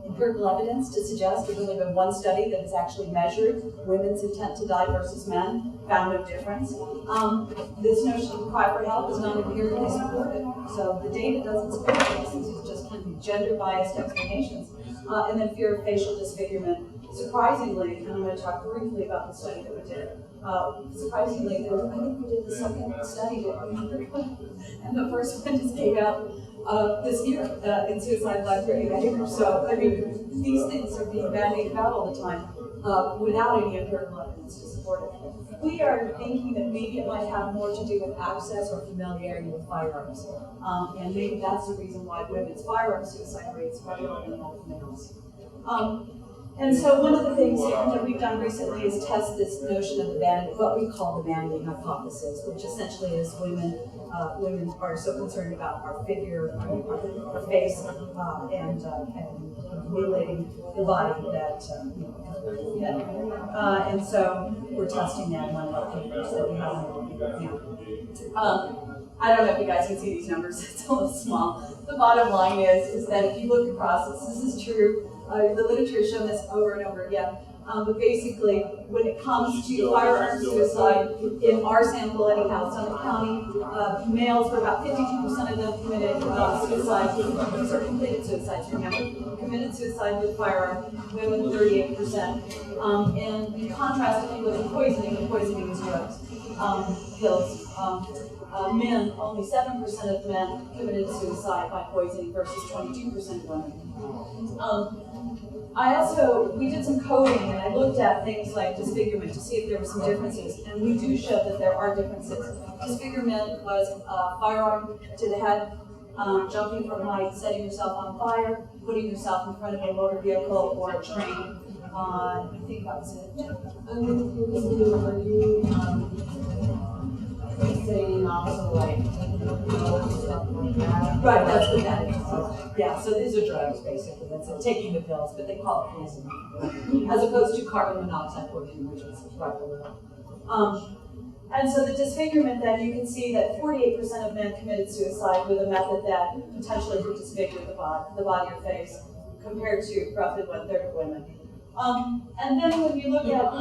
empirical evidence to suggest there's only been one study that has actually measured women's intent to die versus men, found no difference. This notion of cry for help is not empirically supported. So the data doesn't support this. It's just kind of gender-biased explanations. And then fear of facial disfigurement. Surprisingly, and I'm going to talk briefly about the study that we did. Surprisingly, I think we did the second study, and the first one just came out this year in suicide library behavior. So, I mean, these things are being bandied about all the time without any empirical evidence to support it. We are thinking that maybe it might have more to do with access or familiarity with firearms. And maybe that's the reason why women's firearm suicide rates are lower than males. And so one of the things that we've done recently is test this notion of what we call the vanity hypothesis, which essentially is women are so concerned about our figure, our face, and mutilating the body that, and so we're testing that in one of our papers that we have now. I don't know if you guys can see these numbers, it's a little small. The bottom line is that if you look across this is true. The literature has shown this over and over again. But basically, when it comes to firearm suicide, in our sample anyhow, Summit County, males were about 52% of them committed suicide. These are completed suicides, remember. Committed suicide with firearm, women 38%. And in contrast, if you look at poisoning is drugs, pills. Men, only 7% of men committed suicide by poisoning versus 22% of women. We did some coding and I looked at things like disfigurement to see if there were some differences, and we do show that there are differences. Disfigurement was firearm to the head, jumping from height, setting yourself on fire, putting yourself in front of a motor vehicle or a train. I think that was it. Saying also like stuff like that. Right, that's what that is. Yeah, so these are drugs basically. That's it, taking the pills, but they call it poison, as opposed to carbon monoxide poisoning, which is right below. And so the disfigurement, then you can see that 48% of men committed suicide with a method that potentially could disfigure the body or face, compared to roughly 1/3 of women. And then when you look at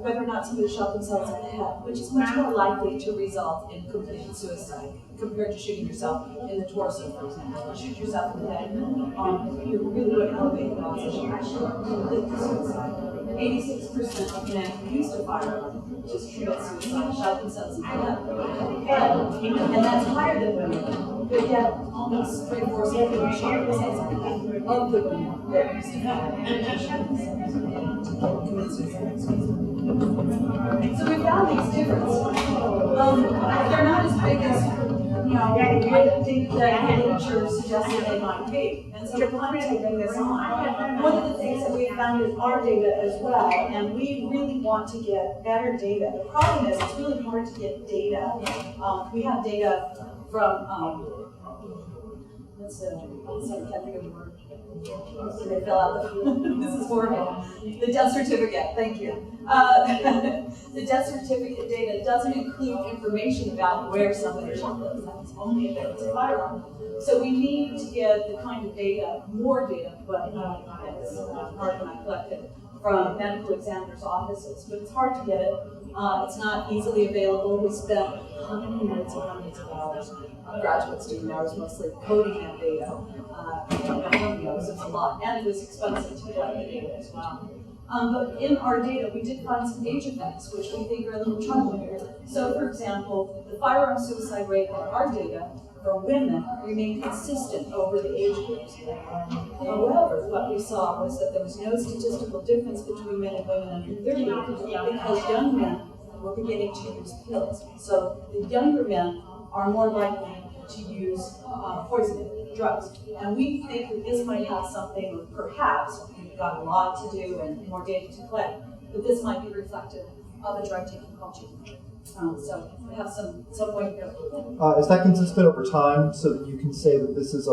whether or not somebody shot themselves in the head, which is much more likely to result in completed suicide compared to shooting yourself in the torso, for example. If you shoot yourself in the head, you're really going to elevate the odds that you actually complete the suicide. 86% of men who used a firearm just commit suicide, shot themselves in the head. And that's higher than women. But yet, almost 3/4 of them shot themselves in the head of the women that used a firearm. Commit suicide. So we found these differences. They're not as big as I think that the literature suggests that they might be. And so we're trying to bring this on. One of the things that we found is our data as well, and we really want to get better data. The problem is it's really hard to get data. We have data from, I can't think of the word. They fill out this is horrible. The death certificate, thank you. The death certificate data doesn't include information about where somebody shot themselves, only if it's a firearm. So we need to get the kind of data, more data, but as Mark and I collected from medical examiners' offices. But it's hard to get it. It's not easily available. We spent hundreds and hundreds of hours, graduate student hours mostly, coding that data. It's a lot, and it was expensive to collect the data as well. But in our data, we did find some age effects, which we think are a little troubling here. So, for example, the firearm suicide rate in our data for women remained consistent over the age groups. However, what we saw was that there was no statistical difference between men and women under 30 because young men were beginning to use pills. So the younger men are more likely to use poisoning drugs. And we think that this might have something, perhaps, we've got a lot to do and more data to collect, but this might be reflective of a drug-taking culture. So we have some way to go. Is that consistent over time, so that you can say that this is a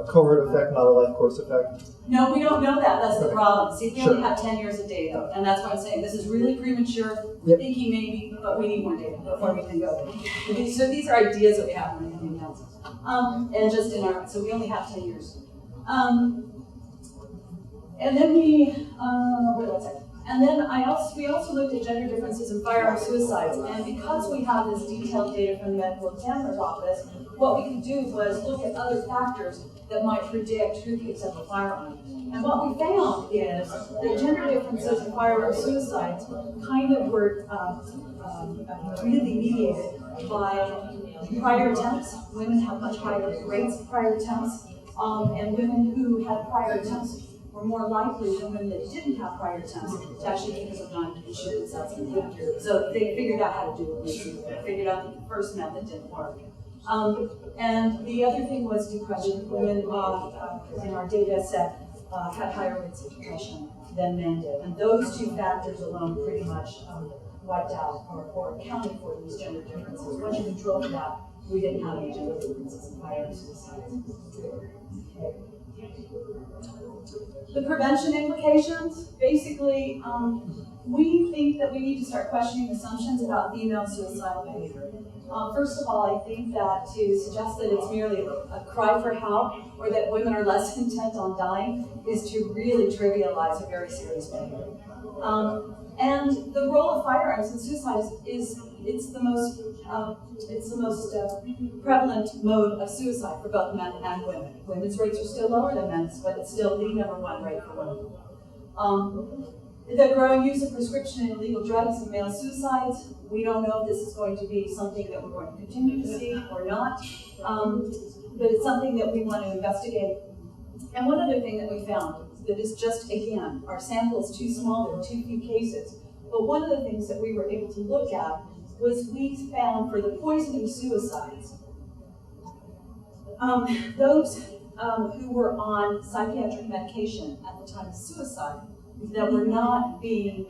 cohort effect, not a life course effect? No, we don't know that. That's the problem. See, we Sure. only have 10 years of data, and that's why I'm saying this is really premature. We're thinking maybe, but we need more data before we can go. So these are ideas that we have in anything else. And just in our, so we only have 10 years. And then where was I? And then we also looked at gender differences in firearm suicides. And because we have this detailed data from the medical examiner's office, what we could do was look at other factors that might predict who picks up a firearm. And what we found is that gender differences in firearm suicides kind of were really mediated by prior attempts. Women have much higher rates of prior attempts, and women who had prior attempts were more likely than women that didn't have prior attempts to actually pick up a gun and shoot themselves in the head. So they figured out how to do it. They figured out that the first method didn't work. And the other thing was depression. Women in our data set had higher rates of depression than men did. And those two factors alone pretty much wiped out or accounted for these gender differences. Once you control for that, we didn't have any gender differences in firearm suicides. Okay. The prevention implications, basically, we think that we need to start questioning assumptions about female suicidal behavior. First of all, I think that to suggest that it's merely a cry for help or that women are less intent on dying is to really trivialize a very serious behavior. And the role of firearms in suicide it's the most prevalent mode of suicide for both men and women. Women's rates are still lower than men's, but it's still the #1 rate for women. The growing use of prescription and illegal drugs in male suicides, we don't know if this is going to be something that we're going to continue to see or not, but it's something that we want to investigate. And one other thing that we found that is just, again, our sample is too small, there are too few cases, but one of the things that we were able to look at was we found for the poisoning suicides, those who were on psychiatric medication at the time of suicide, that were not being,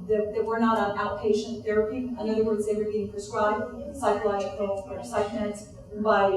that were not on outpatient therapy. In other words, they were being prescribed psychological or psych meds by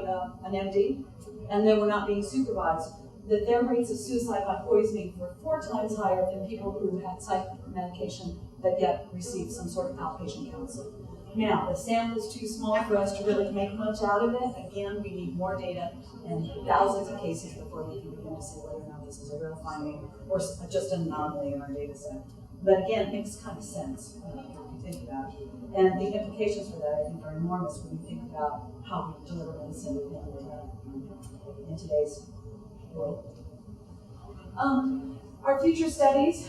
an MD, and they were not being supervised. That their rates of suicide by poisoning were 4 times higher than people who had psych medication but yet received some sort of outpatient counseling. Now, the sample is too small for us to really make much out of it. Again, we need more data and thousands of cases before we can begin to say whether or not this is a real finding or just an anomaly in our data set. But again, it makes kind of sense if you think about it. And the implications for that, I think, are enormous when you think about how we deliver medicine in today's world. Our future studies,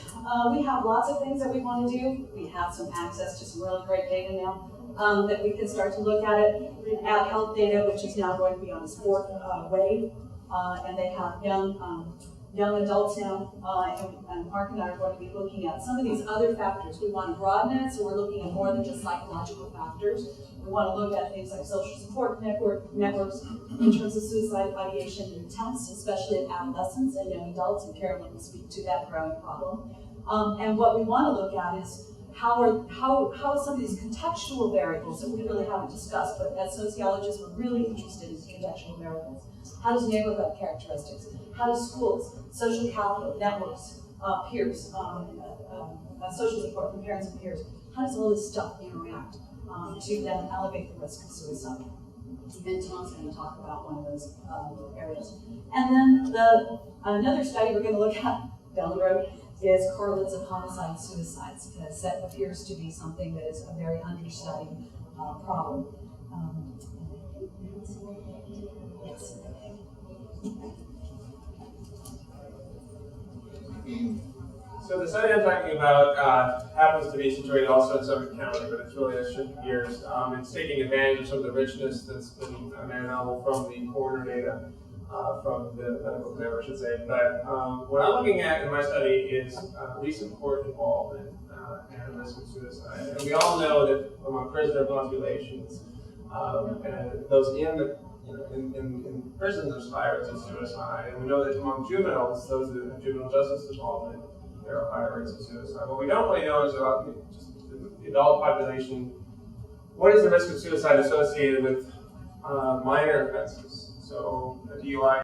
we have lots of things that we want to do. We have some access to some really great data now that we can start to look at it. Ad health data, which is now going to be on its 4th wave, and they have young adults now, and Mark and I are going to be looking at some of these other factors. We want to broaden it, so we're looking at more than just psychological factors. We want to look at things like social support networks in terms of suicide ideation and attempts, especially in adolescents and young adults, and Carolyn will speak to that growing problem. And what we want to look at is how some of these contextual variables that we really haven't discussed, but as sociologists we're really interested in contextual variables. How does neighborhood characteristics, how does schools, social capital, networks, peers, social support from parents and peers, how does all this stuff interact to then elevate the risk of suicide? And Tom's going to talk about one of those areas. And then another study we're going to look at down the road is correlates of homicide and suicides, because that appears to be something that is a very understudied problem. Yes. So the study I'm talking about happens to be situated also in Suffolk County, but it's really a shift of gears. It's taking advantage of some of the richness that's been made available from the coroner data, from the medical examiner, I should say. But what I'm looking at in my study is recent court involvement and risk of suicide. And we all know that among prisoner populations, and those in prison, there's higher rates of suicide. And we know that among juveniles, those that have juvenile justice involvement, there are higher rates of suicide. What we don't really know is about just the adult population. What is the risk of suicide associated with minor offenses? So a DUI